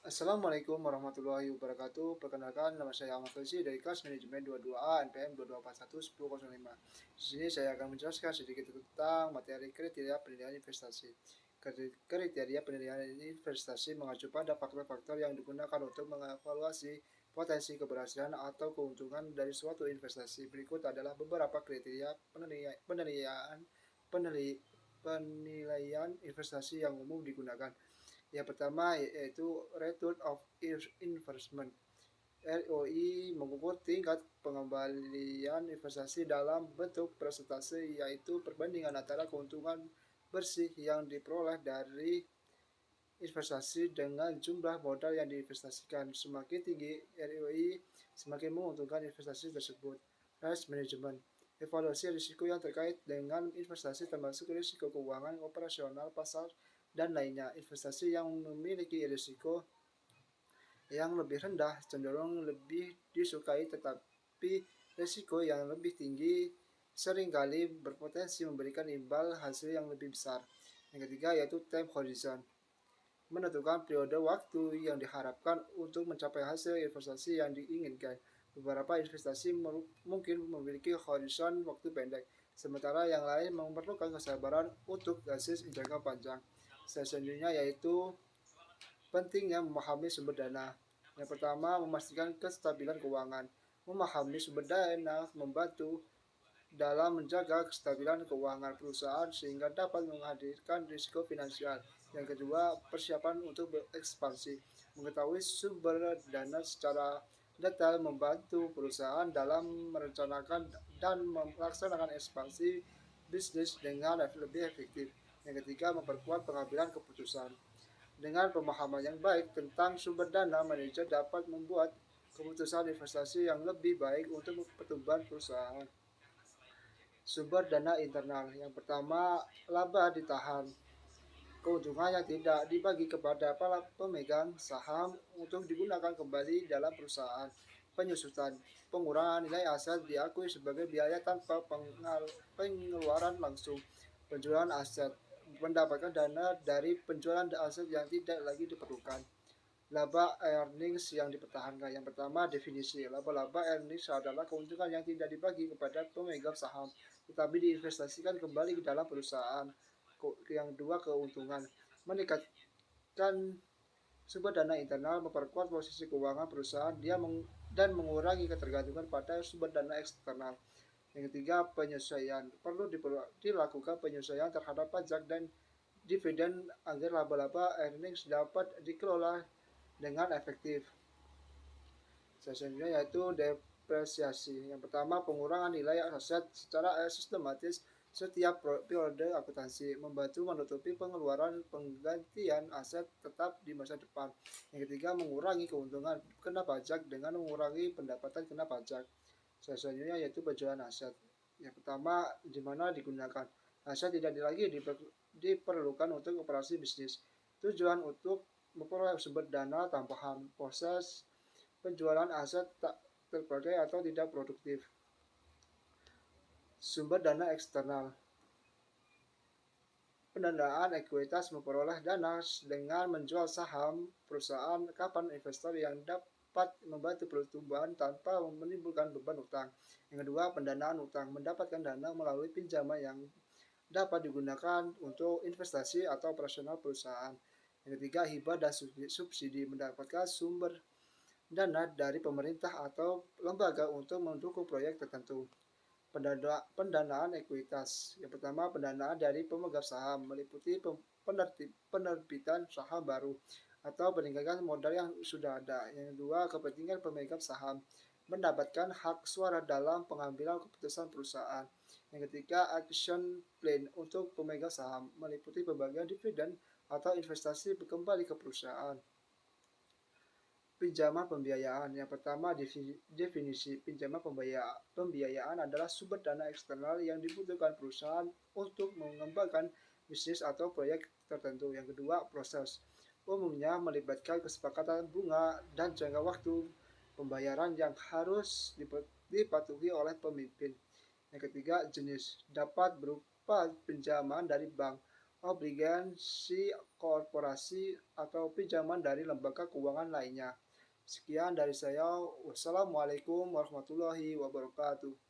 Assalamualaikum warahmatullahi wabarakatuh. Perkenalkan, nama saya Ahmad Fauzi dari kelas manajemen 22A NPM 22411005. Di sini saya akan menjelaskan sedikit tentang materi kriteria penilaian investasi. Kriteria penilaian investasi mengacu pada faktor-faktor yang digunakan untuk mengevaluasi potensi keberhasilan atau keuntungan dari suatu investasi. Berikut adalah beberapa kriteria penilaian investasi yang umum digunakan. Yang pertama yaitu Return of Investment. ROI mengukur tingkat pengembalian investasi dalam bentuk persentase, yaitu perbandingan antara keuntungan bersih yang diperoleh dari investasi dengan jumlah modal yang diinvestasikan. Semakin tinggi ROI, semakin menguntungkan investasi tersebut. Risk Management. Evaluasi risiko yang terkait dengan investasi termasuk risiko keuangan, operasional, pasar, dan lainnya. Investasi yang memiliki risiko yang lebih rendah cenderung lebih disukai, tetapi risiko yang lebih tinggi seringkali berpotensi memberikan imbal hasil yang lebih besar. Yang ketiga yaitu time horizon, menentukan periode waktu yang diharapkan untuk mencapai hasil investasi yang diinginkan. Beberapa investasi mungkin memiliki horizon waktu pendek, sementara yang lain memerlukan kesabaran untuk hasil jangka panjang. Selanjutnya yaitu pentingnya memahami sumber dana. Yang pertama, memastikan kestabilan keuangan. Memahami sumber dana membantu dalam menjaga kestabilan keuangan perusahaan sehingga dapat menghadirkan risiko finansial. Yang kedua, persiapan untuk berekspansi. Mengetahui sumber dana secara detail membantu perusahaan dalam merencanakan dan melaksanakan ekspansi bisnis dengan lebih efektif. Yang ketiga, memperkuat pengambilan keputusan. Dengan pemahaman yang baik tentang sumber dana, manajer dapat membuat keputusan investasi yang lebih baik untuk pertumbuhan perusahaan. Sumber dana internal. Yang pertama, laba ditahan. Keuntungan yang tidak dibagi kepada para pemegang saham untuk digunakan kembali dalam perusahaan. Penyusutan. Pengurangan nilai aset diakui sebagai biaya tanpa pengeluaran langsung. Penjualan aset. Mendapatkan dana dari penjualan aset yang tidak lagi diperlukan. Laba earnings yang dipertahankan. Yang pertama, definisi. Laba-laba earnings adalah keuntungan yang tidak dibagi kepada pemegang saham, tetapi diinvestasikan kembali ke dalam perusahaan. Yang kedua, keuntungan. Meningkatkan sumber dana internal, memperkuat posisi keuangan perusahaan dan mengurangi ketergantungan pada sumber dana eksternal. Yang ketiga, penyesuaian. Perlu dilakukan penyesuaian terhadap pajak dan dividen agar laba-laba earnings dapat dikelola dengan efektif. Selanjutnya yaitu depresiasi. Yang pertama, pengurangan nilai aset secara sistematis setiap periode akuntansi, membantu menutupi pengeluaran penggantian aset tetap di masa depan. Yang ketiga, mengurangi keuntungan kena pajak dengan mengurangi pendapatan kena pajak. Selanjutnya yaitu penjualan aset. Yang pertama, di mana digunakan. Aset tidak lagi diperlukan untuk operasi bisnis. Tujuan untuk memperoleh sumber dana tambahan. Proses penjualan aset tak terpakai atau tidak produktif. Sumber dana eksternal. Pendanaan ekuitas memperoleh dana dengan menjual saham perusahaan. Kapan investor yang dapat membantu pertumbuhan tanpa menimbulkan beban utang. Yang kedua, pendanaan utang. Mendapatkan dana melalui pinjaman yang dapat digunakan untuk investasi atau operasional perusahaan. Yang ketiga, hibah dan subsidi. Mendapatkan sumber dana dari pemerintah atau lembaga untuk mendukung proyek tertentu. Pendanaan ekuitas. Yang pertama, pendanaan dari pemegang saham meliputi penerbitan saham baru atau peningkatan modal yang sudah ada. Yang kedua, kepentingan pemegang saham mendapatkan hak suara dalam pengambilan keputusan perusahaan. Yang ketiga, action plan untuk pemegang saham meliputi pembagian dividen atau investasi kembali ke perusahaan. Pinjaman pembiayaan. Yang pertama, definisi pinjaman pembiayaan adalah sumber dana eksternal yang dibutuhkan perusahaan untuk mengembangkan bisnis atau proyek tertentu. Yang kedua, proses. Umumnya melibatkan kesepakatan bunga dan jangka waktu pembayaran yang harus dipatuhi oleh pemimpin. Yang ketiga, jenis. Dapat berupa pinjaman dari bank, obligasi korporasi, atau pinjaman dari lembaga keuangan lainnya. Sekian dari saya. Wassalamualaikum warahmatullahi wabarakatuh.